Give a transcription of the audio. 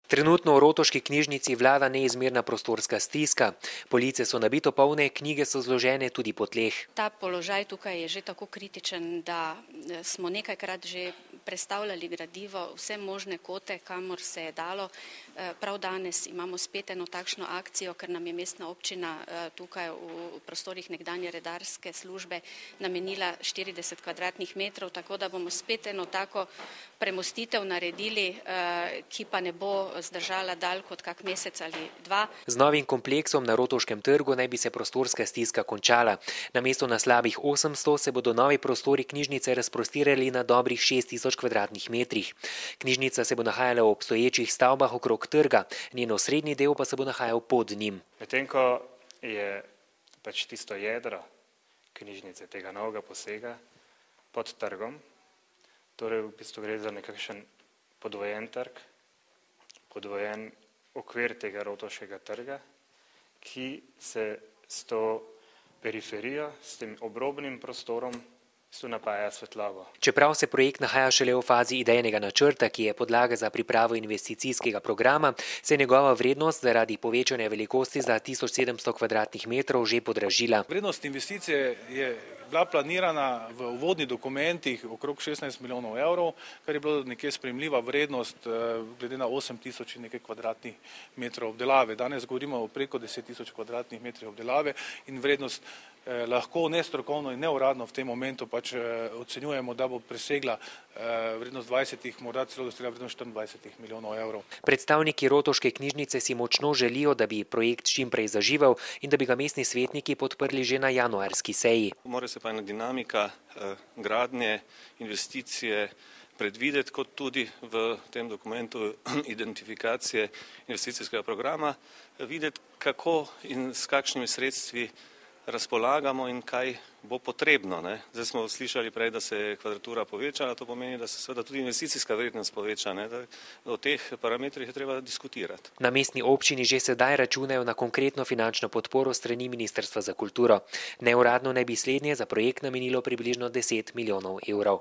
Trenutno v rotovški knjižnici vlada neizmerna prostorska stiska. Police so nabito polne, knjige so zložene tudi po tleh. Ta položaj tukaj je že tako kritičen, da smo nekajkrat že prestavljali gradivo, vse možne kote, kamor se je dalo. Prav danes imamo spet eno takšno akcijo, ker nam je mestna občina tukaj v prostorih nekdanje redarske službe namenila 40 kvadratnih metrov, tako da bomo spet eno tako premostitev naredili, ki pa ne bo zdržala dalj kot kak mesec ali dva. Z novim kompleksom na Rotovškem trgu naj bi se prostorska stiska končala. Namesto na slabih 800 se bodo novi prostori knjižnice razprostirali na dobrih 6000 kvadratnih metrih. Knjižnica se bo nahajala v obstoječih stavbah okrog trga, njen osrednji del pa se bo nahajal pod njim. Medtem ko je pač tisto jedro knjižnice tega novega posega pod trgom, torej v bistvu gre za nekakšen podvojen trg, podvojen okvir tega rotovškega trga, ki se s to periferijo, s tem obrobnim prostorom, napaja svetlobo. Čeprav se projekt nahaja šele v fazi idejnega načrta, ki je podlaga za pripravo investicijskega programa, se je njegova vrednost zaradi povečanja velikosti za 1700 kvadratnih metrov že podražila. Vrednost investicije je bila planirana v uvodnih dokumentih okrog 16 milijonov evrov, kar je bilo nekje sprejemljiva vrednost glede na 8000 in nekaj kvadratnih metrov obdelave. Danes govorimo o preko 10 000 kvadratnih metrih obdelave in vrednost lahko nestrokovno in neuradno v tem momentu pač ocenjujemo, da bo presegla vrednost 20, morda celo dosegla vrednost 24 milijonov evrov. Predstavniki rotovške knjižnice si močno želijo, da bi projekt čim prej zaživel in da bi ga mestni svetniki podprli že na januarski seji. Mora se pa ena dinamika gradnje, investicije predvideti, kot tudi v tem dokumentu identifikacije investicijskega programa, videti, kako in s kakšnimi sredstvi razpolagamo in kaj bo potrebno. Zdaj smo slišali prej, da se je kvadratura povečala, to pomeni, da se seveda tudi investicijska vrednost poveča. O teh parametrih je treba diskutirati. Na mestni občini že sedaj računajo na konkretno finančno podporo strani Ministrstva za kulturo. Neuradno naj bi slednje za projekt namenilo približno 10 milijonov evrov.